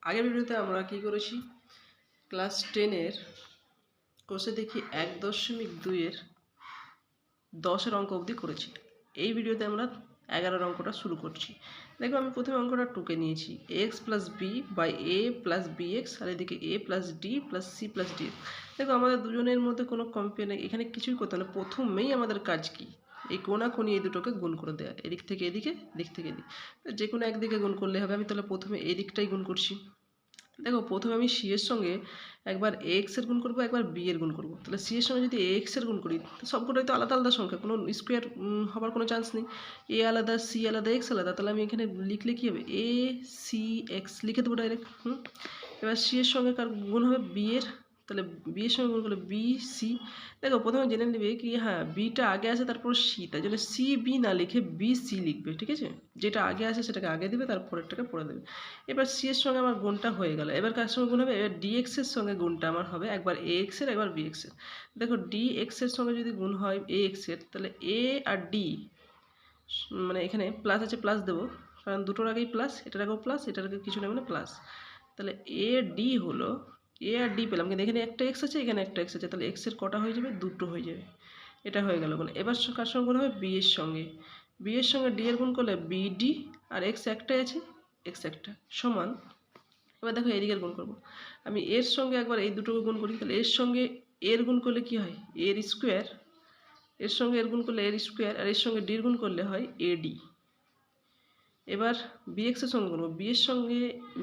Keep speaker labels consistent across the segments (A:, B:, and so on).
A: আগের ভিডিওতে আমরা কি করেছি, ক্লাস 10-এর কোর্সে দেখি 1.2-এর 10-এর অঙ্ক অবধি করেছি। এই ভিডিওতে আমরা 11-এর অঙ্কটা শুরু করছি। দেখো আমি প্রথমে অঙ্কটা টুকে নিয়েছি, x plus b by a plus b x, আর এদিকে a plus d plus c plus d. দেখো আমাদের দুজনের মধ্যে কোনো কম্পেয়ার নেই, এখানে কিছুই করতে হবে না। প্রথমেই আমাদের কাজ কি, এই কোণাকুনি এই দুটোকে গুণ করে দেওয়া, এদিক থেকে এদিকে, দিক থেকে এদিক, যে কোনো একদিকে গুণ করলে হবে। আমি তাহলে প্রথমে এই দিকটাই গুণ করছি। দেখো প্রথমে আমি সি এর সঙ্গে একবার এক্স এর গুণ করবো, একবার বি এর গুণ করবো। তাহলে সি এর সঙ্গে যদি এক্স এর গুণ করি, সবকটাই তো আলাদা আলাদা সংখ্যা, কোনো স্কোয়ার হবার কোনো চান্স নেই। এ আলাদা, সি আলাদা, এক্স আলাদা, তাহলে আমি এখানে লিখলে কী হবে, এ সি এক্স লিখে দেবো ডাইরেক্ট। এবার সি এর সঙ্গে কার গুণ হবে, বি এর, তাহলে বি এর সঙ্গে গুণ করলে বি সি। দেখো প্রথমে জেনে নেবে কি, হ্যাঁ বিটা আগে আসে তারপর সি, তাই জন্য সি বি না লিখে বি সি লিখবে, ঠিক আছে। যেটা আগে আসে সেটাকে আগে দেবে, তারপরেরটাকে পরে দেবে। এবার সি এর সঙ্গে আমার গুণটা হয়ে গেল, এবার কার সঙ্গে গুণ হবে, এবার ডিএক্স এর সঙ্গে গুণটা আমার হবে একবার এ এক্স এর, একবার বি এক্স এর। দেখো ডি এক্স এর সঙ্গে যদি গুণ হয় এ এক্স এর, তাহলে এ আর ডি, মানে এখানে প্লাস আছে প্লাস দেবো, কারণ দুটোর আগেই প্লাস, এটার আগেও প্লাস, এটার আগে কিছু নেই মানে প্লাস। তাহলে এ ডি হলো, এ আর ডি পেলাম, কিন্তু এখানে একটা এক্স আছে, এখানে একটা এক্স আছে, তাহলে এক্সের কটা হয়ে যাবে, দুটো হয়ে যাবে। এটা হয়ে গেল গুণ। এবার কার সঙ্গে গুণ হবে, বি এর সঙ্গে, বি এর সঙ্গে ডি এর গুণ করলে বি ডি, আর এক্স একটাই আছে, এক্স একটা সমান। এবার দেখো এদিকের গুণ করবো, আমি এর সঙ্গে একবার এই দুটোকে গুণ করি, তাহলে এর সঙ্গে এর গুণ করলে কি হয়, এর স্কোয়ার, এর সঙ্গে এর গুণ করলে এর স্কোয়ার, আর এর সঙ্গে ডির গুণ করলে হয় এডি। এবার বি এক্স এর সঙ্গে গুণ করবো, বি এর সঙ্গে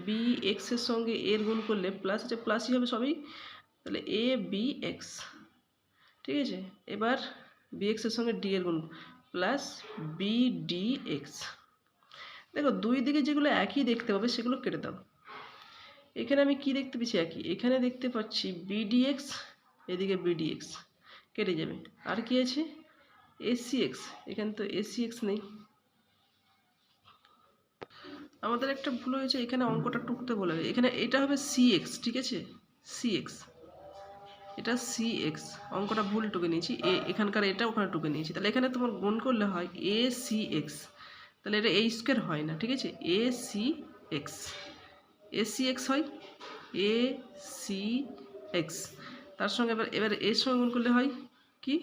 A: বি এক্স এর সঙ্গে এর গুণ করলে প্লাস আছে প্লাসই হবে সবই, তাহলে এ বি এক্স, ঠিক আছে। এবার বি এক্স এর সঙ্গে ডি এর গুণ প্লাস বি ডি এক্স। দেখো দুই দিকে যেগুলো একই দেখতে পাবে সেগুলো কেটে দাও। এখানে আমি কি দেখতে পাচ্ছি, একই, এখানে দেখতে পাচ্ছি বিডিএক্স, এদিকে বিডিএক্স কেটে যাবে। আর কি আছে, এসি এক্স, এখানে তো এসি এক্স নেই। আমাদের একটা ভুল হয়েছে, এখানে অঙ্কটা টুকতে বলে, এখানে এটা হবে সি এক্স, ঠিক আছে, সি এক্স, এটা সি এক্স, অঙ্কটা ভুল টুকে নিয়েছি, এখানকার এটা ওখানে টুকে নিয়েছি। তাহলে এখানে তোমার গুণ করলে হয় এ সি এক্স, তাহলে এটা এ স্কোয়ার হয় না, ঠিক আছে, A C X, A C X হয়, এ সি এক্স। তার সঙ্গে এবার এর সঙ্গে গুণ করলে হয় কি,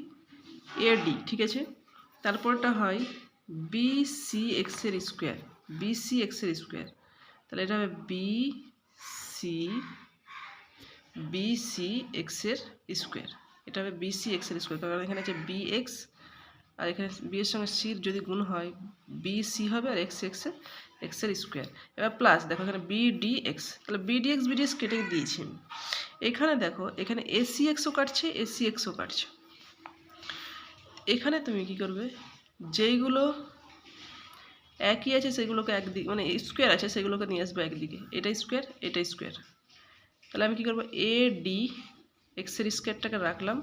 A: এ ডি, ঠিক আছে। তারপরটা হয় বি সি এক্সের স্কোয়ার, বি সি এক্সের স্কোয়ার, তাহলে এটা হবে বি সি এক্সের স্কোয়ার, এটা হবে বি সি এক্সের স্কোয়ার, কারণ এখানে আছে বি এক্স, আর এখানে বি এর সঙ্গে সির যদি গুণ হয় বি সি হবে, আর এক্স এক্সের স্কোয়ার। এবার প্লাস দেখো এখানে বি ডি এক্স, তাহলে বি ডি এক্স কেটে দিয়েছি। এখানে দেখো এখানে এসি এক্সও কাটছে, এসি এক্সও কাটছে। এখানে তুমি কি করবে, যেইগুলো একই আছে সেগুলোকে একদিকে, মানে স্কোয়ার আছে সেগুলোকে নিয়ে আসবে একদিকে, এটা স্কোয়ার এটা স্কোয়ার। তাহলে আমি কী করবো, এ ডি এক্সের স্কোয়ারটাকে রাখলাম,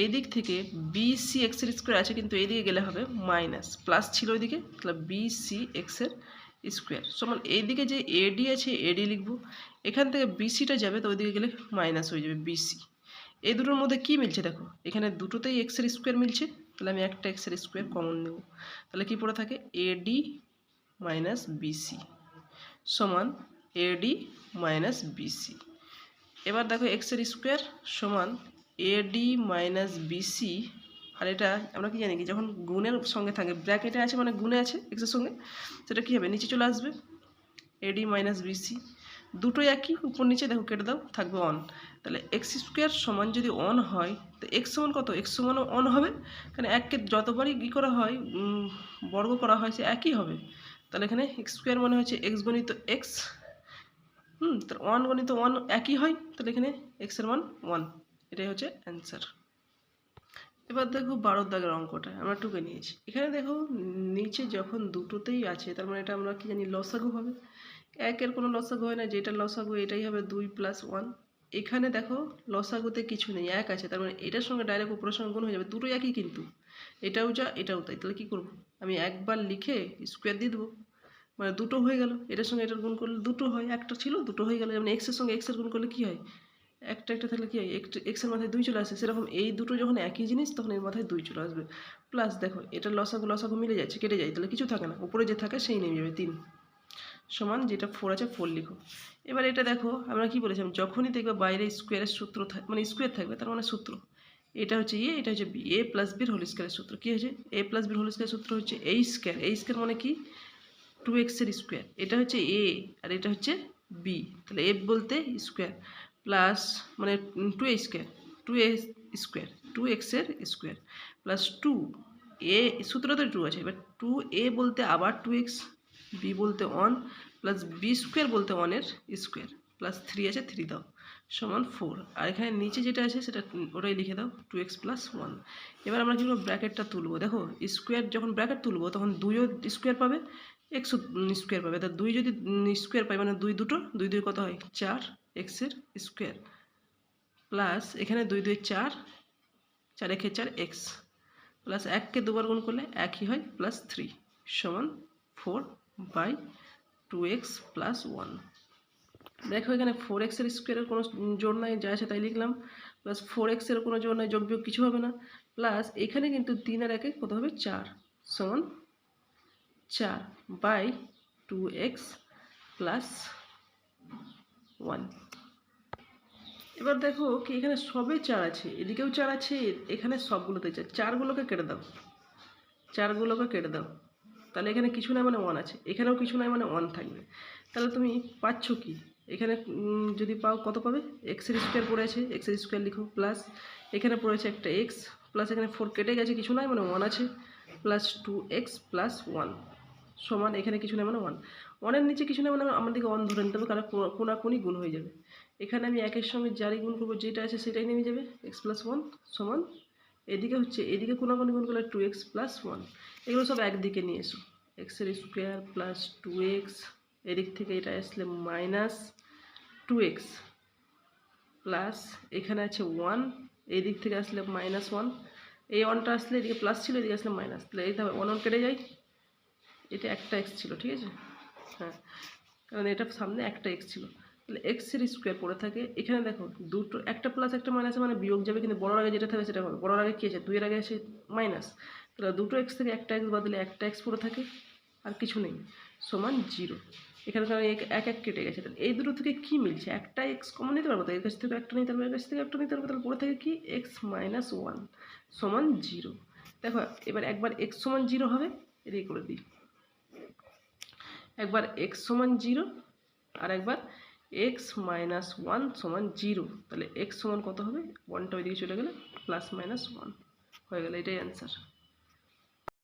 A: এই দিক থেকে বি সি এক্সের স্কোয়ার আছে কিন্তু এইদিকে গেলে হবে মাইনাস, প্লাস ছিল ওইদিকে, তাহলে বি সি এক্সের স্কোয়ার সমান এইদিকে যে এডি আছে এডি লিখবো, এখান থেকে বিসিটা যাবে তো ওইদিকে গেলে মাইনাস হয়ে যাবে বিসি। এই দুটোর মধ্যে কি মিলছে দেখো, এখানে দুটোতেই এক্সের স্কোয়ার মিলছে, তাহলে আমি একটা এক্সের স্কোয়ার কমন নেব, তাহলে কি পড়ে থাকে, এডি মাইনাস বিসি সমান এডি মাইনাস বিসি। এবার দেখো এক্সের স্কোয়ার সমান এডি মাইনাস বিসি, আর এটা আমরা কি জানি কি, যখন গুণের সঙ্গে থাকে ব্র্যাকেটে আছে মানে গুণে আছে এক্সের সঙ্গে, সেটা কী হবে, নিচে চলে আসবে, এডি মাইনাস বিসি, দুটোই একই, উপর নিচে দেখো কেটে দাও, থাকবে অন। তাহলে এক্স স্কোয়ার সমান যদি অন হয়, তো এক্স সমান কত, এক্স সমানও অন হবে, কারণ এককে যতবারই কী করা হয় বর্গ করা হয় সে একই হবে। তাহলে এখানে এক্স স্কোয়ার মানে হচ্ছে এক্স গণিত এক্স, তাহলে ওয়ান গণিত ওয়ান একই হয়, তাহলে এখানে এক্সের মান ওয়ান, এটাই হচ্ছে অ্যান্সার। এবার দেখো 12 দাগের অঙ্কটা আমরা টুকে নিয়েছি। এখানে দেখো নিচে যখন দুটোতেই আছে, তার মানে এটা আমরা কি জানি লসাগু হবে, একের কোনো লসাগু হয় না, যেটা লসাগু এটাই হবে 2 + 1। এখানে দেখো লসাগুতে কিছু নেই, এক আছে, তার মানে এটার সঙ্গে ডাইরেক্ট উপরের সঙ্গে গুণ হয়ে যাবে, দুটোই একই কিন্তু, এটাও যা এটাও তাই। তাহলে কী করবো, আমি একবার লিখে স্কোয়ার দিয়ে দেবো, মানে দুটো হয়ে গেল, এটার সঙ্গে এটার গুণ করলে দুটো হয়, একটা ছিল দুটো হয়ে গেল। যেমন এক্সের সঙ্গে এক্সের গুণ করলে কী হয়, একটা একটা থাকলে কী হয়, এক্সের মাথায় 2 চলে আসে, সেরকম এই দুটো যখন একই জিনিস তখন এর মাথায় 2 চলে আসবে। প্লাস দেখো এটার লসাগু মিলে যাচ্ছে, কেটে যায়, তাহলে কিছু থাকে না, উপরে যে থাকে সেই নেমে যাবে 3 সমান যেটা 4 আছে 4 লিখো। এবার এটা দেখো আমরা কি বলেছিলাম, যখনই দেখবে বাইরে স্কোয়ারের সূত্র মানে স্কোয়ার থাকবে তার মানে সূত্র, এটা হচ্ছে এ, এটা হচ্ছে বি, এ প্লাস বির হোল স্কোয়ারের সূত্র কী হয়েছে, এ প্লাস বির হোল স্কোয়ারের সূত্র হচ্ছে এই স্কোয়ার, এই স্কোয়ার মানে কি 2x এর স্কোয়ার, এটা হচ্ছে এ আর এটা হচ্ছে বি, তাহলে এ বলতে স্কোয়ার প্লাস মানে 2a square, 2a square 2x এর স্কোয়ার প্লাস 2 এ সূত্রতে 2 আছে, এবার 2a বলতে আবার 2x, বি বলতে 1 প্লাস বি স্কোয়ার বলতে 1 এর স্কোয়ার প্লাস 3 আছে 3 দাও সমান 4, আর এখানে নিচে যেটা আছে সেটা ওটাই লিখে দাও 2x প্লাস 1। এবার আমরা কীভাবে ব্র্যাকেটটা তুলবো, দেখো স্কোয়ার যখন ব্র্যাকেট তুলবো তখন 2ও স্কোয়ার পাবে এক্স স্কোয়ার পাবে, তা 2 যদি স্কোয়ার পাই মানে 2 দুটো 2 2 কত হয় 4 এক্সের স্কোয়ার প্লাস এখানে 2 2 4, 4 1 4 এক্স প্লাস 1কে দুবার গুণ করলে একই হয় প্লাস 3 সমান 4/2x প্লাস 1। দেখো এখানে 4x এর স্কোয়ারের কোনো জোড় নাই, যা আছে তাই লিখলাম, প্লাস 4x এর কোনো জোড় নাই, যোগ বিয়োগ কিছু হবে না, প্লাস এখানে কিন্তু 3 আর 1 কত হবে 4 সমান 4/2x প্লাস 1। এবার দেখো কি এখানে সবে 4 আছে, এদিকেও 4 আছে, এখানে সবগুলোতে 4, 4গুলোকে কেটে দাও, 4গুলোকে কেটে দাও, তাহলে এখানে কিছু নাই মানে 1 আছে, এখানেও কিছু নাই মানে 1 থাকবে, তাহলে তুমি পাচ্ছ কি এখানে যদি পাও কত পাবে, এক্সের স্কোয়ার পড়ে আছে এক্সের স্কোয়ার লিখো প্লাস এখানে পড়েছে একটা এক্স প্লাস এখানে 4 কেটে গেছে কিছু নাই মানে 1 আছে প্লাস 2x প্লাস 1 সমান এখানে কিছু নাই মানে 1, 1-এর নিচে কিছু নাই মানে আমাদেরকে 1 ধরে নিতে হবে, কারণ কোনাকুনি গুণ হয়ে যাবে, এখানে আমি একের সঙ্গে যারই গুণ করবো যেটা আছে সেটাই নেমে যাবে x প্লাস 1 সমান এদিকে হচ্ছে এদিকে কোনাকুনি গুণ করলে 2x প্লাস 1, এগুলো সব একদিকে নিয়ে এসো, এক্সের স্কোয়ার প্লাস 2x, এদিক থেকে এটা আসলে মাইনাস 2x প্লাস এখানে আছে 1, এই দিক থেকে আসলে মাইনাস 1, এই 1টা আসলে এদিকে প্লাস ছিল এদিকে আসলে মাইনাস, তাহলে এইটা 1 1 কেটে যায়, এটা একটা এক্স ছিল ঠিক আছে, হ্যাঁ কারণ এটা সামনে একটা এক্স ছিল, তাহলে এক্সের স্কোয়ার পড়ে থাকে, এখানে দেখো দুটো একটা প্লাস একটা মাইনাস মানে বিয়োগ যাবে, কিন্তু বড়োর আগে যেটা থাকবে সেটা হবে, বড়োর আগে কী আছে 2 এর আগে আছে মাইনাস, তাহলে দুটো এক্স থেকে একটা এক্স বাদ দিলে একটা এক্স পড়ে থাকে আর কিছু নেই সমান 0, এখানে কারণ এক এক কেটে গেছে, তাহলে এই দুটো থেকে কী মিলছে, একটা এক্স কমন নিতে পারবো, তো এর কাছ থেকে একটা নিতে পারবো এর কাছ থেকে একটা নিতে পারবো, তাহলে পড়ে থাকে কি এক্স মাইনাস 1 সমান 0। দেখো এবার একবার এক্স সমান 0 হবে, এদিকে করে দিই, একবার x সমান 0 আর একবার x মাইনাস 1 সমান 0, তাহলে x সমান কত হবে 1টা ওইদিকে চলে গেলে প্লাস মাইনাস 1 হয়ে গেল, এটাই অ্যান্সার।